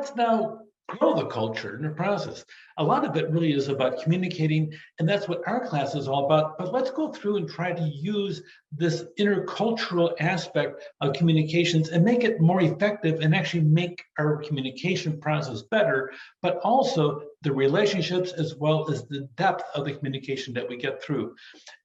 let's now grow the culture in the process. A lot of it really is about communicating, and that's what our class is all about. But let's go through and try to use this intercultural aspect of communications and make it more effective and actually make our communication process better, but also the relationships as well as the depth of the communication that we get through.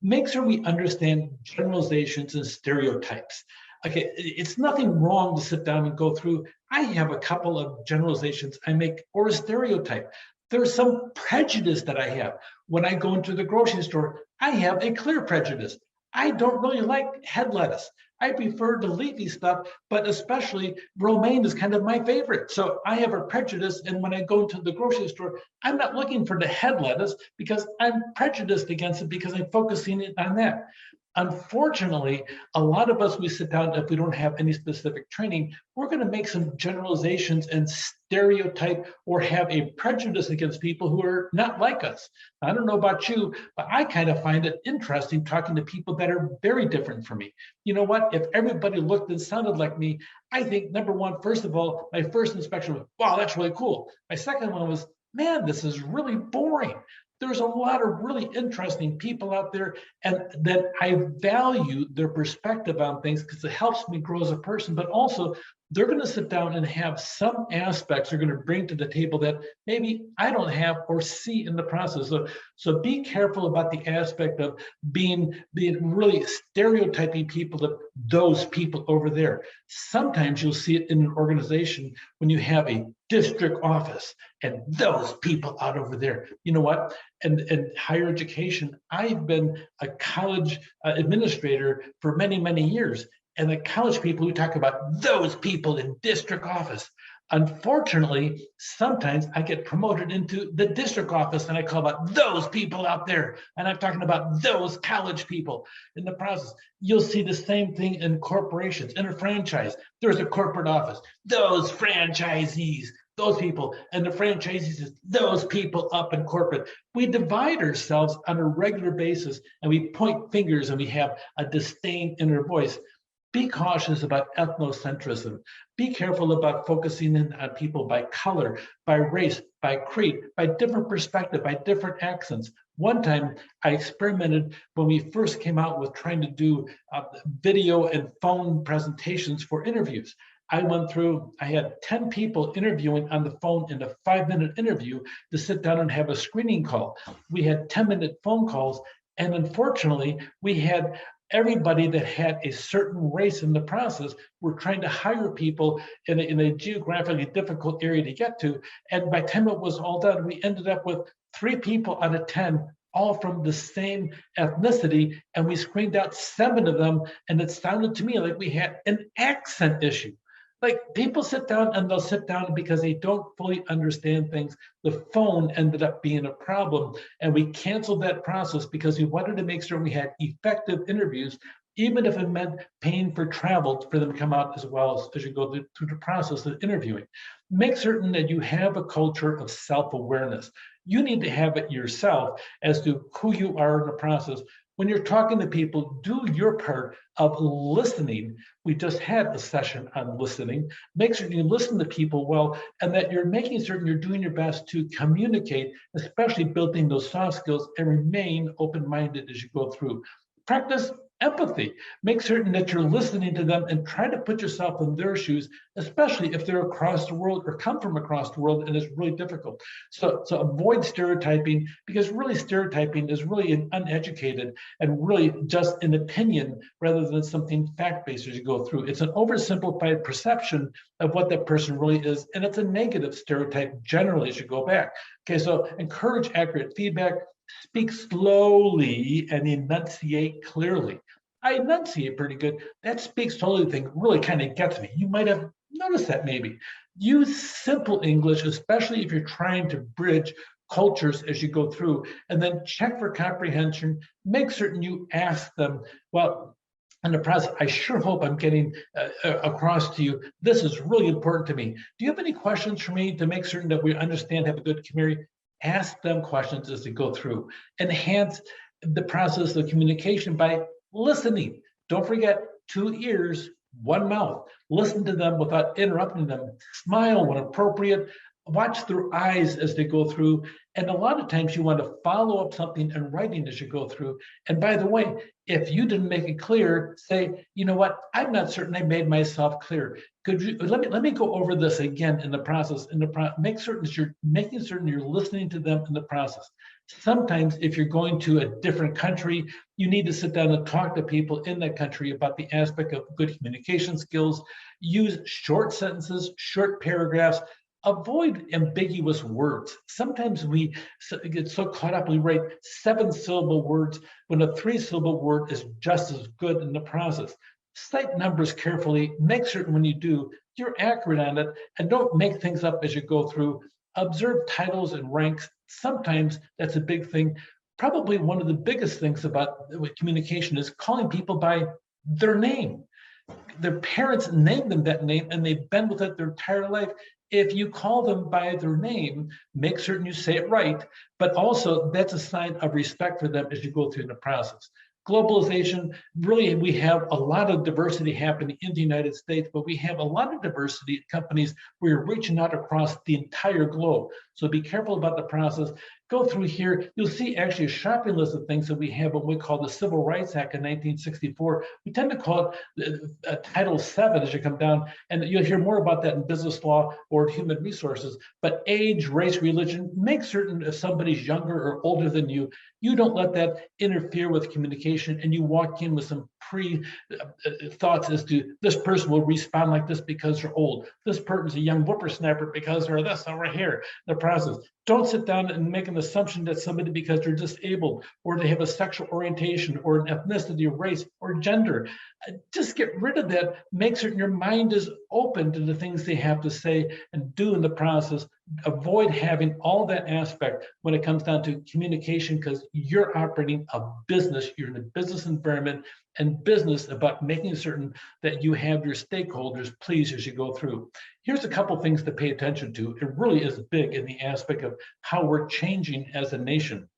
Make sure we understand generalizations and stereotypes. Okay, it's nothing wrong to sit down and go through. I have a couple of generalizations I make or a stereotype. There's some prejudice that I have. When I go into the grocery store, I have a clear prejudice. I don't really like head lettuce. I prefer the leafy stuff, but especially romaine is kind of my favorite. So I have a prejudice, and when I go to the grocery store, I'm not looking for the head lettuce because I'm prejudiced against it because I'm focusing it on that. Unfortunately, a lot of us, we sit down, if we don't have any specific training, we're going to make some generalizations and stereotype or have a prejudice against people who are not like us. I don't know about you, but I kind of find it interesting talking to people that are very different from me. You know what? If everybody looked and sounded like me, I think number one, first of all, my first inspection was, wow, that's really cool. My second one was, man, this is really boring. There's a lot of really interesting people out there, and that I value their perspective on things because it helps me grow as a person, but also they're going to sit down and have some aspects they're going to bring to the table that maybe I don't have or see in the process. So be careful about the aspect of being really stereotyping people to those people over there. Sometimes you'll see it in an organization when you have a district office and those people out over there. You know what? And higher education, I've been a college administrator for many, many years. And the college people who talk about those people in district office. Unfortunately, sometimes I get promoted into the district office and I call about those people out there. And I'm talking about those college people in the process. You'll see the same thing in corporations, in a franchise. There's a corporate office, those franchisees, those people, and the franchisees is those people up in corporate. We divide ourselves on a regular basis and we point fingers and we have a disdain in our voice. Be cautious about ethnocentrism. Be careful about focusing in on people by color, by race, by creed, by different perspective, by different accents. One time I experimented when we first came out with trying to do video and phone presentations for interviews. I went through, I had 10 people interviewing on the phone in a 5-minute interview to sit down and have a screening call. We had 10-minute phone calls, and unfortunately, we had everybody that had a certain race in the process. We're trying to hire people in a geographically difficult area to get to. And by the time it was all done, we ended up with 3 people out of 10, all from the same ethnicity. And we screened out 7 of them. And it sounded to me like we had an accent issue. Like people sit down and they'll sit down because they don't fully understand things. The phone ended up being a problem, and we canceled that process because we wanted to make sure we had effective interviews, even if it meant paying for travel for them to come out as well as you go through the process of interviewing. Make certain that you have a culture of self-awareness. You need to have it yourself as to who you are in the process. When you're talking to people, do your part of listening. We just had a session on listening. Make sure you listen to people well, and that you're making certain you're doing your best to communicate, especially building those soft skills, and remain open-minded as you go through. Practice empathy. Make certain that you're listening to them and try to put yourself in their shoes, especially if they're across the world or come from across the world and it's really difficult. So avoid stereotyping, because really stereotyping is really an uneducated and really just an opinion rather than something fact-based as you go through. It's an oversimplified perception of what that person really is, and it's a negative stereotype generally as you go back. Okay, so encourage accurate feedback. Speak slowly and enunciate clearly. I enunciate pretty good. That speak slowly thing really kind of gets me. You might have noticed that maybe. Use simple English, especially if you're trying to bridge cultures as you go through, and then check for comprehension. Make certain you ask them, well, in the process, I sure hope I'm getting across to you. This is really important to me. Do you have any questions for me to make certain that we understand, have a good community? Ask them questions as they go through. Enhance the process of communication by listening. Don't forget, 2 ears, one mouth, listen to them without interrupting them, smile when appropriate, watch their eyes as they go through. And a lot of times you want to follow up something in writing as you go through. And by the way, if you didn't make it clear, say, you know what, I'm not certain I made myself clear. Could you let me go over this again in the process, make certain that you're making certain you're listening to them in the process. Sometimes if you're going to a different country, you need to sit down and talk to people in that country about the aspect of good communication skills. Use short sentences, short paragraphs. Avoid ambiguous words. Sometimes we get so caught up, we write 7-syllable words when a 3-syllable word is just as good in the process. Cite numbers carefully, make certain when you do, you're accurate on it, and don't make things up as you go through. Observe titles and ranks. Sometimes that's a big thing. Probably one of the biggest things about communication is calling people by their name. Their parents named them that name and they've been with it their entire life. If you call them by their name, make certain you say it right, but also that's a sign of respect for them as you go through the process. Globalization, really, we have a lot of diversity happening in the United States, but we have a lot of diversity in companies where you're reaching out across the entire globe. So be careful about the process. Go through here, you'll see actually a shopping list of things that we have what we call the Civil Rights Act in 1964. We tend to call it Title VII as you come down, and you'll hear more about that in business law or human resources. But age, race, religion, make certain if somebody's younger or older than you, you don't let that interfere with communication and you walk in with some thoughts as to this person will respond like this because they're old. This person's a young whippersnapper because they're this over here. The process. Don't sit down and make an assumption that somebody because they're disabled or they have a sexual orientation or an ethnicity or race or gender. Just get rid of that. Make certain your mind is open to the things they have to say and do in the process. Avoid having all that aspect when it comes down to communication because you're operating a business. You're in a business environment and business about making certain that you have your stakeholders pleased as you go through. Here's a couple things to pay attention to. It really is big in the aspect of how we're changing as a nation.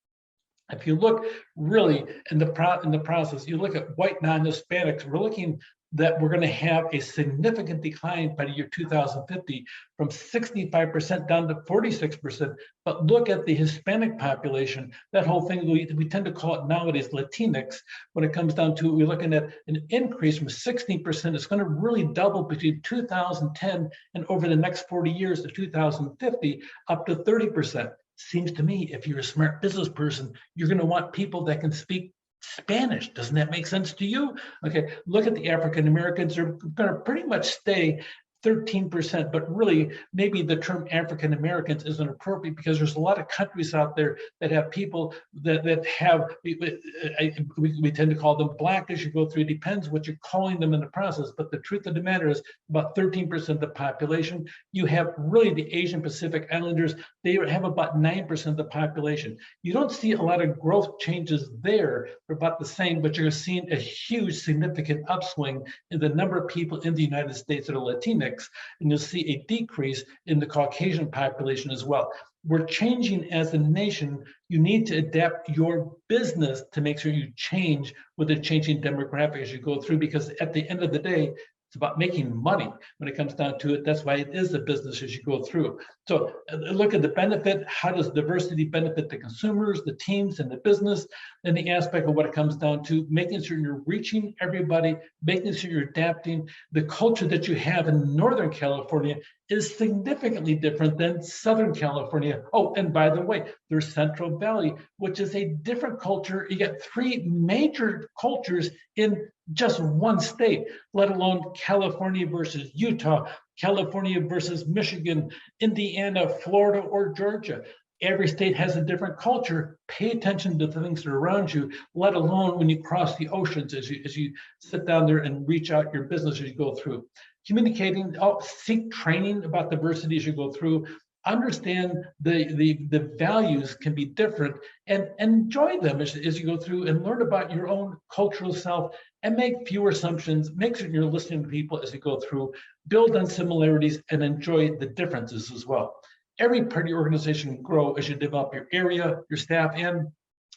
If you look really in the process, you look at white non-Hispanics, we're looking that we're going to have a significant decline by the year 2050 from 65% down to 46%. But look at the Hispanic population, that whole thing, we tend to call it nowadays Latinx. When it comes down to, we're looking at an increase from 16%. It's going to really double between 2010 and over the next 40 years to 2050, up to 30%. Seems to me, if you're a smart business person, you're going to want people that can speak Spanish. Doesn't that make sense to you? Okay, look at the African Americans. They're going to pretty much stay 13%, but really maybe the term African Americans isn't appropriate because there's a lot of countries out there that have people that have, we tend to call them black as you go through. It depends what you're calling them in the process, but the truth of the matter is about 13% of the population. You have really the Asian Pacific Islanders, they have about 9% of the population. You don't see a lot of growth changes there. They're about the same, but you're seeing a huge significant upswing in the number of people in the United States that are Latinx, and you'll see a decrease in the Caucasian population as well. We're changing as a nation. You need to adapt your business to make sure you change with the changing demographic as you go through, because at the end of the day, it's about making money when it comes down to it. That's why it is a business as you go through. So look at the benefit. How does diversity benefit the consumers, the teams, and the business? And the aspect of what it comes down to, making sure you're reaching everybody, making sure you're adapting. The culture that you have in Northern California is significantly different than Southern California. Oh, and by the way, there's Central Valley, which is a different culture. You get 3 major cultures in just one state, let alone California versus Utah, California versus Michigan, Indiana, Florida, or Georgia. Every state has a different culture. Pay attention to the things that are around you, let alone when you cross the oceans as you sit down there and reach out your business as you go through. Communicating, seek training about diversity as you go through. Understand the values can be different and enjoy them as you go through and learn about your own cultural self and make fewer assumptions. Make sure you're listening to people as you go through, build on similarities and enjoy the differences as well. Every part of your organization can grow as you develop your area, your staff, and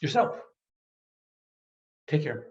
yourself. Take care.